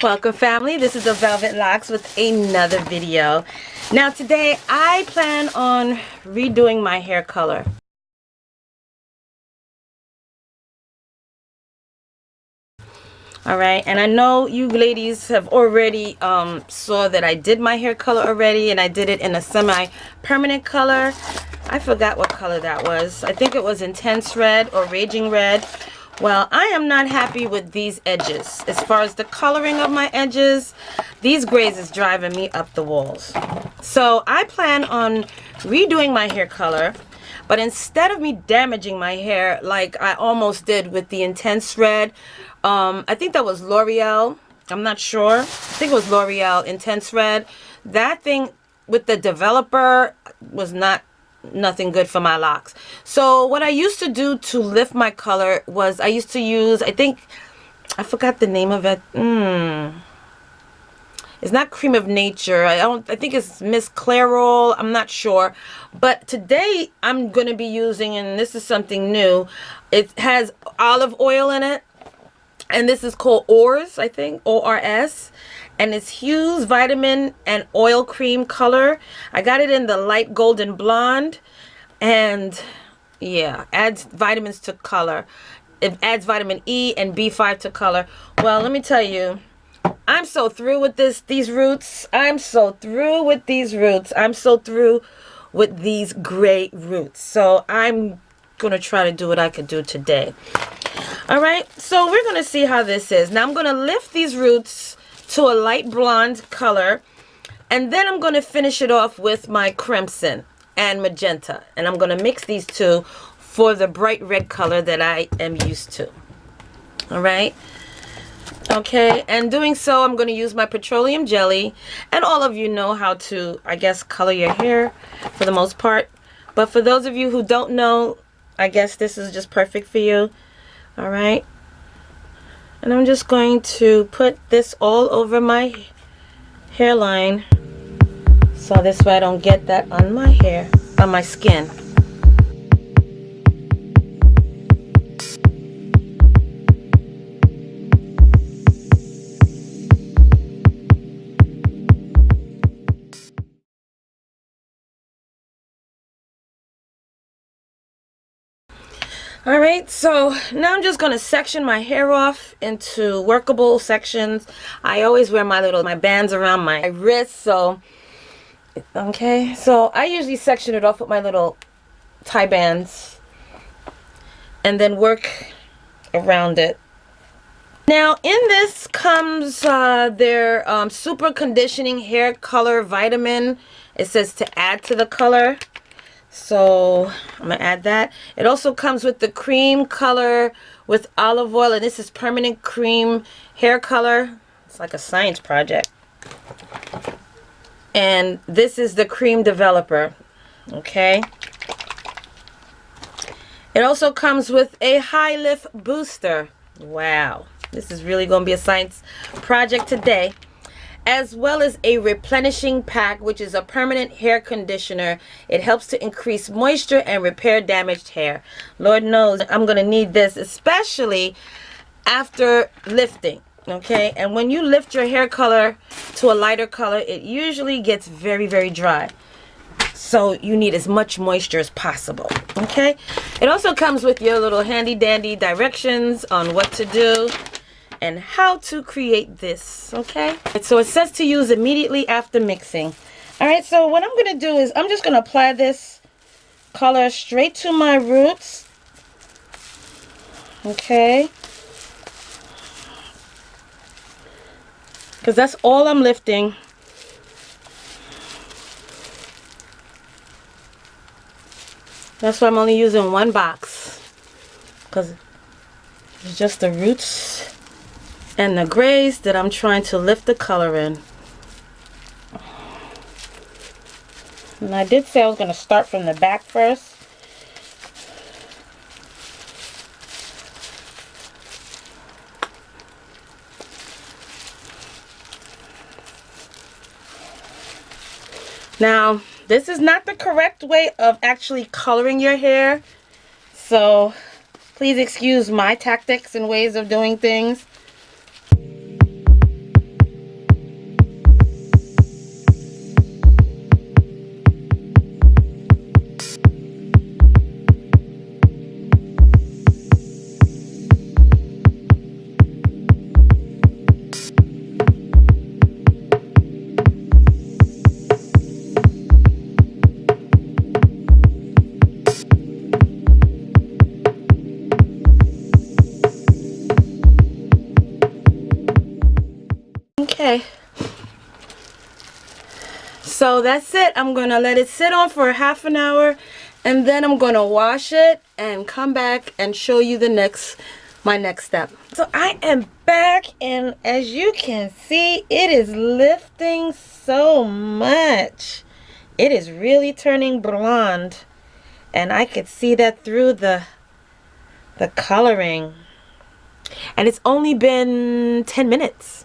Welcome family, this is the Velvet Locks with another video. Now today I plan on redoing my hair color. Alright, and I know you ladies have already saw that I did my hair color already, and I did it in a semi-permanent color. I forgot what color that was. I think it was Intense Red or Raging Red. Well, I am not happy with these edges. As far as the coloring of my edges, these grays is driving me up the walls. So I plan on redoing my hair color, but instead of me damaging my hair like I almost did with the Intense Red, I think that was L'Oreal. I'm not sure. I think it was L'Oreal Intense Red. That thing with the developer was nothing good for my locks. So what I used to do to lift my color was I used to use, I forgot the name of it. It's not Cream of Nature. I think it's Miss Clairol. I'm not sure. But today I'm going to be using, and this is something new. It has olive oil in it. And this is called ORS, I think, ORS. And it's Hughes Vitamin and Oil Cream color. I got it in the light golden blonde. And yeah, adds vitamins to color. It adds vitamin E and B5 to color. Well, let me tell you, I'm so through with these roots. I'm so through with these roots. I'm so through with these gray roots. So I'm going to try to do what I could do today. All right, so we're going to see how this is. Now I'm going to lift these roots to a light blonde color, and then I'm going to finish it off with my crimson and magenta, and I'm going to mix these two for the bright red color that I am used to. All right. Okay, and doing so, I'm going to use my petroleum jelly, and all of you know how to, I guess, color your hair for the most part. But for those of you who don't know, I guess this is just perfect for you. All right, and I'm just going to put this all over my hairline, so this way I don't get that on my hair, on my skin. All right, so now I'm just going to section my hair off into workable sections. I always wear my bands around my wrist, so okay. So I usually section it off with my little tie bands and then work around it. Now in this comes their super conditioning hair color vitamin. It says to add to the color. So I'm going to add that. It also comes with the cream color with olive oil. And this is permanent cream hair color. It's like a science project. And this is the cream developer. Okay. It also comes with a high lift booster. Wow. This is really going to be a science project today. As well as a replenishing pack, which is a permanent hair conditioner. It helps to increase moisture and repair damaged hair. Lord knows I'm going to need this, especially after lifting. Okay, and when you lift your hair color to a lighter color, it usually gets very, very dry. So you need as much moisture as possible. Okay, it also comes with your little handy dandy directions on what to do and how to create this. Okay, so it says to use immediately after mixing. All right, so what I'm going to do is I'm just going to apply this color straight to my roots. Okay, because that's all I'm lifting. That's why I'm only using one box, because it's just the roots and the grays that I'm trying to lift the color in. And I did say I was going to start from the back first. Now, this is not the correct way of actually coloring your hair, so please excuse my tactics and ways of doing things. Okay. So that's it. I'm going to let it sit on for half an hour, and then I'm going to wash it and come back and show you my next step. So I am back, and as you can see, it is lifting so much. It is really turning blonde, and I could see that through the coloring. And it's only been 10 minutes.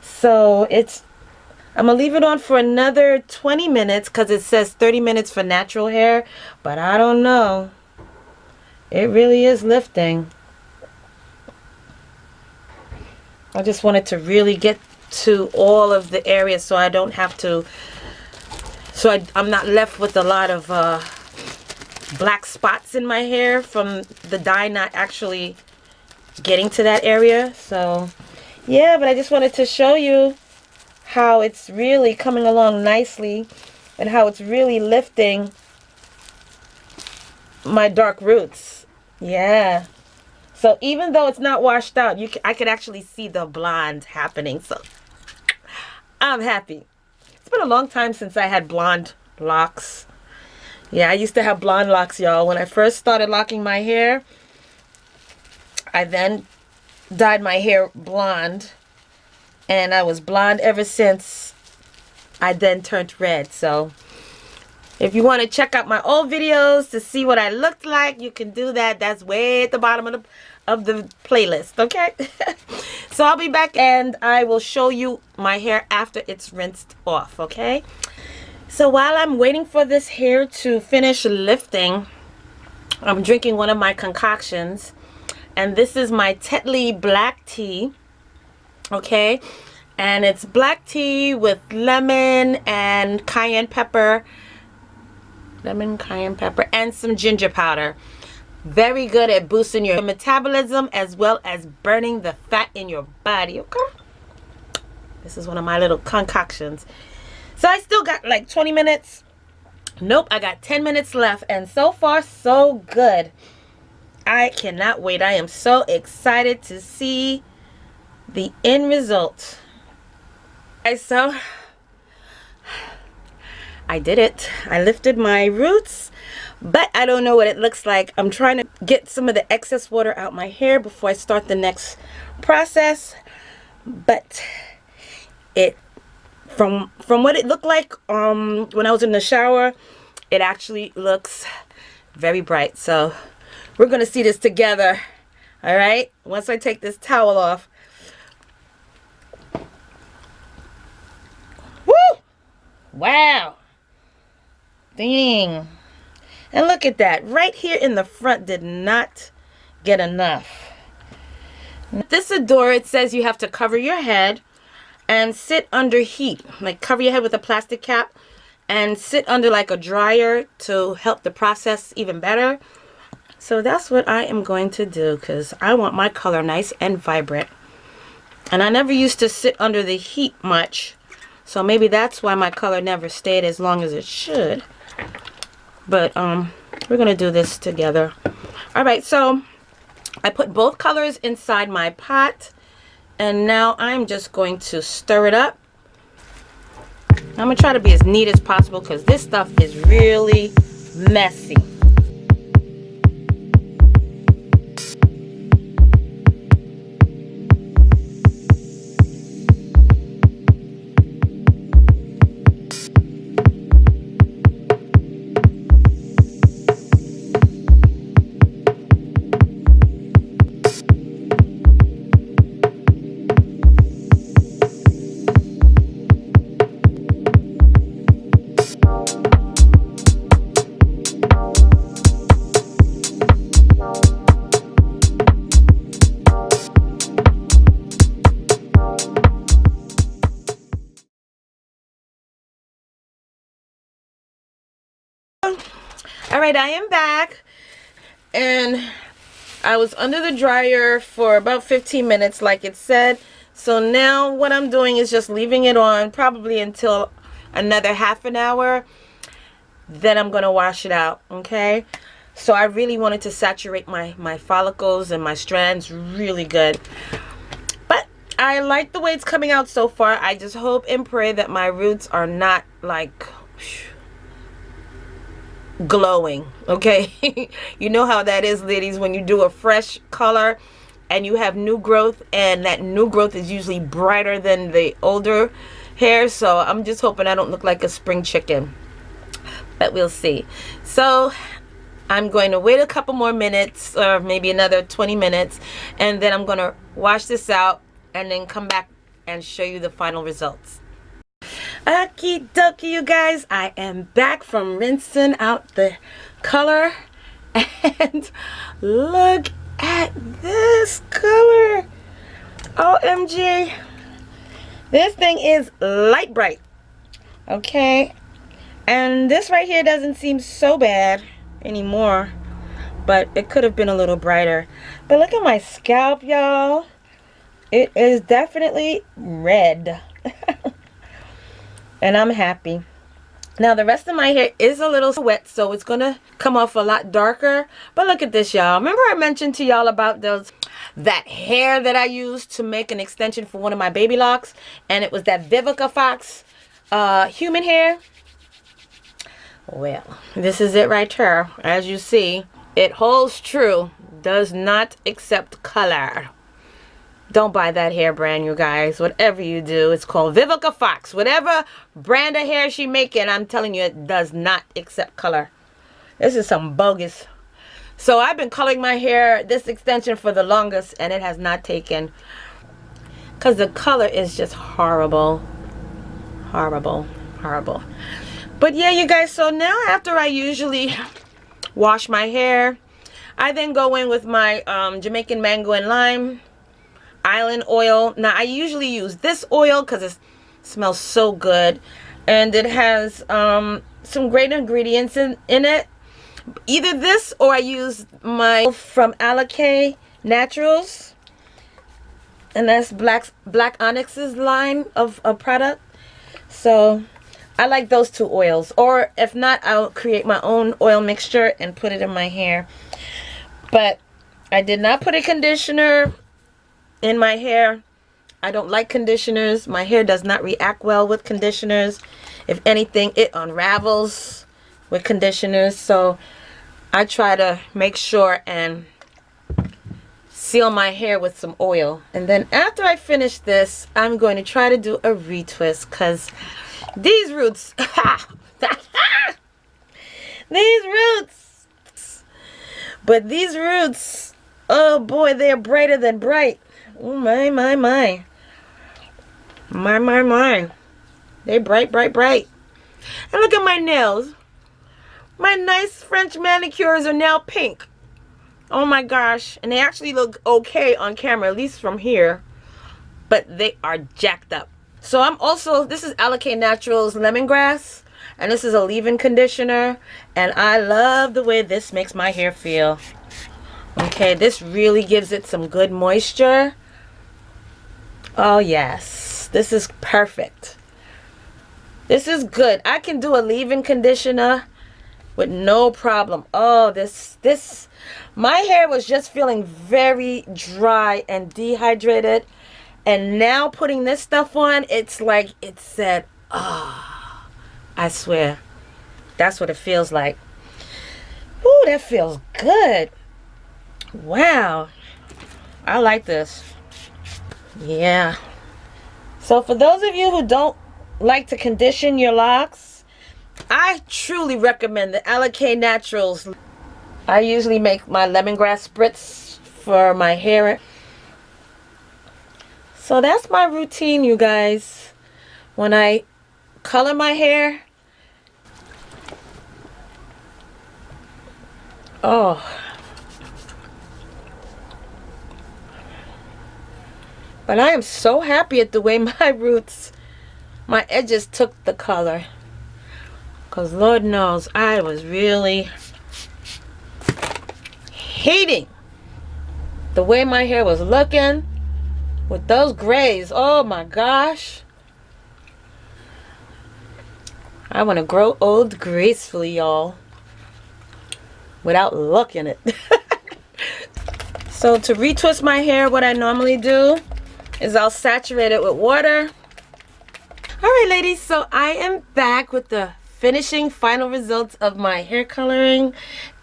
So I'm gonna leave it on for another 20 minutes because it says 30 minutes for natural hair, but I don't know. It really is lifting. I just wanted to really get to all of the areas so I don't have to, I'm not left with a lot of black spots in my hair from the dye not actually getting to that area. So yeah, but I just wanted to show you how it's really coming along nicely and how it's really lifting my dark roots. Yeah. So even though it's not washed out, I could actually see the blonde happening. So I'm happy. It's been a long time since I had blonde locks. Yeah, I used to have blonde locks, y'all. When I first started locking my hair, I then dyed my hair blonde, and I was blonde ever since I then turned red. So if you want to check out my old videos to see what I looked like, you can do that. That's way at the bottom of the playlist, okay? So I'll be back and I will show you my hair after it's rinsed off, okay? So while I'm waiting for this hair to finish lifting, I'm drinking one of my concoctions, and this is my Tetley black tea, okay? And it's black tea with lemon and cayenne pepper, and some ginger powder. Very good at boosting your metabolism as well as burning the fat in your body, okay? This is one of my little concoctions. So I still got like 20 minutes. Nope, I got 10 minutes left, and so far so good. I cannot wait. I am so excited to see the end result. Okay, so I did it. I lifted my roots, but I don't know what it looks like. I'm trying to get some of the excess water out my hair before I start the next process. But from what it looked like when I was in the shower, it actually looks very bright. So we're gonna see this together. All right, once I take this towel off. Woo! Wow. Dang. And look at that. Right here in the front did not get enough. This Adore, it says you have to cover your head and sit under heat. Like cover your head with a plastic cap and sit under like a dryer to help the process even better. So that's what I am going to do because I want my color nice and vibrant. And I never used to sit under the heat much. So maybe that's why my color never stayed as long as it should. But we're going to do this together. Alright, so I put both colors inside my pot. And now I'm just going to stir it up. I'm going to try to be as neat as possible because this stuff is really messy. Alright, I am back, and I was under the dryer for about 15 minutes like it said. So now what I'm doing is just leaving it on probably until another half an hour. Then I'm going to wash it out, okay? So I really wanted to saturate my follicles and my strands really good. But I like the way it's coming out so far. I just hope and pray that my roots are not like glowing, okay? You know how that is, ladies, when you do a fresh color and you have new growth, and that new growth is usually brighter than the older hair. So I'm just hoping I don't look like a spring chicken, but we'll see. So I'm going to wait a couple more minutes, or maybe another 20 minutes, and then I'm going to wash this out and then come back and show you the final results. Okie dokie, you guys, I am back from rinsing out the color, and look at this color. OMG, this thing is light bright, okay? And this right here doesn't seem so bad anymore, but it could have been a little brighter. But look at my scalp, y'all. It is definitely red. And I'm happy. Now the rest of my hair is a little wet, so it's gonna come off a lot darker. But look at this, y'all. Remember I mentioned to y'all about that hair that I used to make an extension for one of my baby locks, and it was that Vivica Fox human hair? Well, this is it right here. As you see, it holds true. Does not accept color. Don't buy that hair brand, you guys. Whatever you do, it's called Vivica Fox. Whatever brand of hair she making, I'm telling you, it does not accept color. This is some bogus. So I've been coloring my hair, this extension, for the longest, and it has not taken. Because the color is just horrible. Horrible. Horrible. But yeah, you guys, so now after I usually wash my hair, I then go in with my Jamaican Mango and Lime Island oil. Now I usually use this oil because it smells so good, and it has some great ingredients in it. Either this, or I use my from Alikay Naturals, and that's Black Onyx's line of a product. So I like those two oils, or if not, I'll create my own oil mixture and put it in my hair. But I did not put a conditioner in my hair. I don't like conditioners. My hair does not react well with conditioners. If anything, it unravels with conditioners. So I try to make sure and seal my hair with some oil. And then after I finish this, I'm going to try to do a retwist, because these roots these roots, oh boy, they're brighter than bright. Oh my, my, my. My, my, my. They're bright, bright, bright. And look at my nails. My nice French manicures are now pink. Oh my gosh. And they actually look okay on camera, at least from here. But they are jacked up. So I'm also, this is Alikay Naturals Lemongrass. And this is a leave-in conditioner. And I love the way this makes my hair feel. Okay, this really gives it some good moisture. Oh yes, this is perfect. This is good. I can do a leave-in conditioner with no problem. Oh, my hair was just feeling very dry and dehydrated, and now putting this stuff on, it's like it said, ah, oh, I swear, that's what it feels like. Ooh, that feels good. Wow, I like this. Yeah. So for those of you who don't like to condition your locks, I truly recommend the Alikay Naturals. I usually make my lemongrass spritz for my hair. So that's my routine, you guys. When I color my hair. Oh. But I am so happy at the way my roots, my edges took the color. Because Lord knows, I was really hating the way my hair was looking with those grays. Oh my gosh. I want to grow old gracefully, y'all, without looking it. So to retwist my hair, what I normally do, is I'll saturate it with water. All right, ladies, so I am back with the finishing final results of my hair coloring,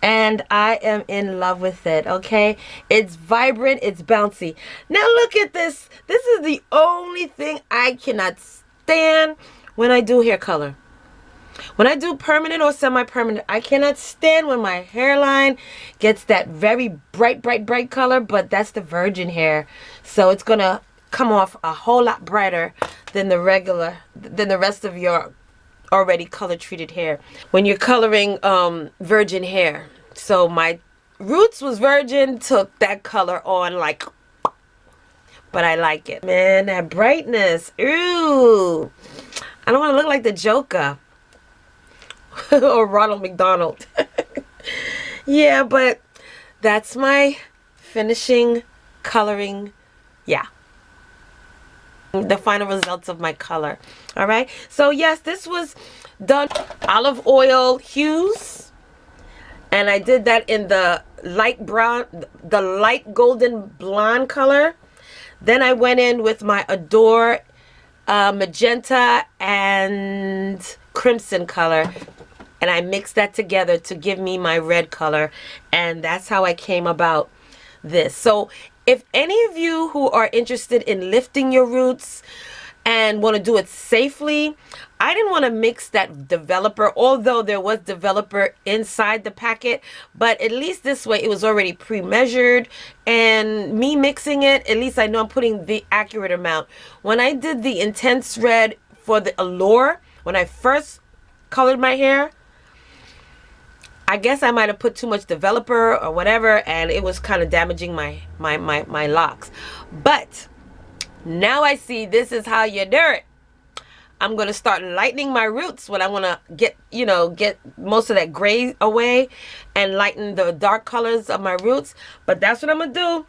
and I am in love with it. Okay, it's vibrant, it's bouncy. Now look at this. This is the only thing I cannot stand when I do hair color. When I do permanent or semi-permanent, I cannot stand when my hairline gets that very bright color, but that's the virgin hair, so it's gonna come off a whole lot brighter than the rest of your already color treated hair when you're coloring virgin hair. So my roots was virgin, took that color on like, but I like it, man. That brightness. Ooh, I don't want to look like the Joker or Ronald McDonald. Yeah, but that's my finishing coloring. Yeah, the final results of my color. All right, so yes, this was done olive oil hues, and I did that in the light brown, the light golden blonde color. Then I went in with my Adore magenta and crimson color, and I mixed that together to give me my red color, and that's how I came about this. So if any of you who are interested in lifting your roots and want to do it safely, I didn't want to mix that developer, although there was developer inside the packet, but at least this way it was already pre-measured, and me mixing it, at least I know I'm putting the accurate amount. When I did the intense red for the Allure, when I first colored my hair, I guess I might have put too much developer or whatever, and it was kind of damaging my locks. But now I see this is how you do it. I'm going to start lightening my roots when I want to get, you know, get most of that gray away and lighten the dark colors of my roots. But that's what I'm going to do.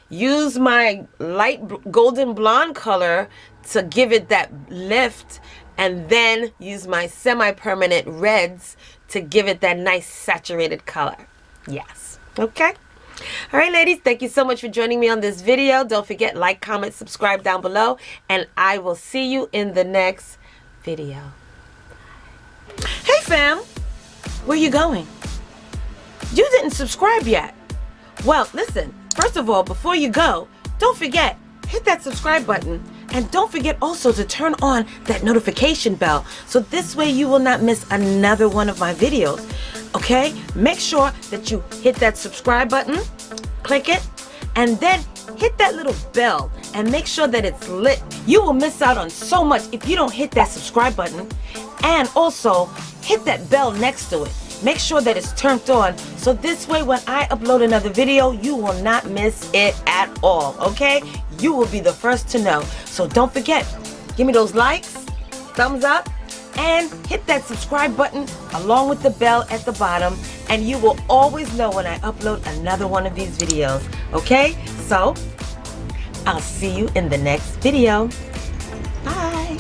Use my light golden blonde color to give it that lift, and then use my semi-permanent reds to give it that nice saturated color. Yes. Okay. All right, ladies, thank you so much for joining me on this video. Don't forget, like, comment, subscribe down below, and I will see you in the next video. Hey fam, where you going? You didn't subscribe yet. Well, listen, first of all, before you go, don't forget, hit that subscribe button, and don't forget also to turn on that notification bell, so this way you will not miss another one of my videos. Okay, make sure that you hit that subscribe button, click it, and then hit that little bell and make sure that it's lit. You will miss out on so much if you don't hit that subscribe button, and also hit that bell next to it. Make sure that it's turned on, so this way when I upload another video, you will not miss it at all, okay? You will be the first to know. So don't forget, give me those likes, thumbs up, and hit that subscribe button along with the bell at the bottom, and you will always know when I upload another one of these videos. Okay, so I'll see you in the next video. Bye.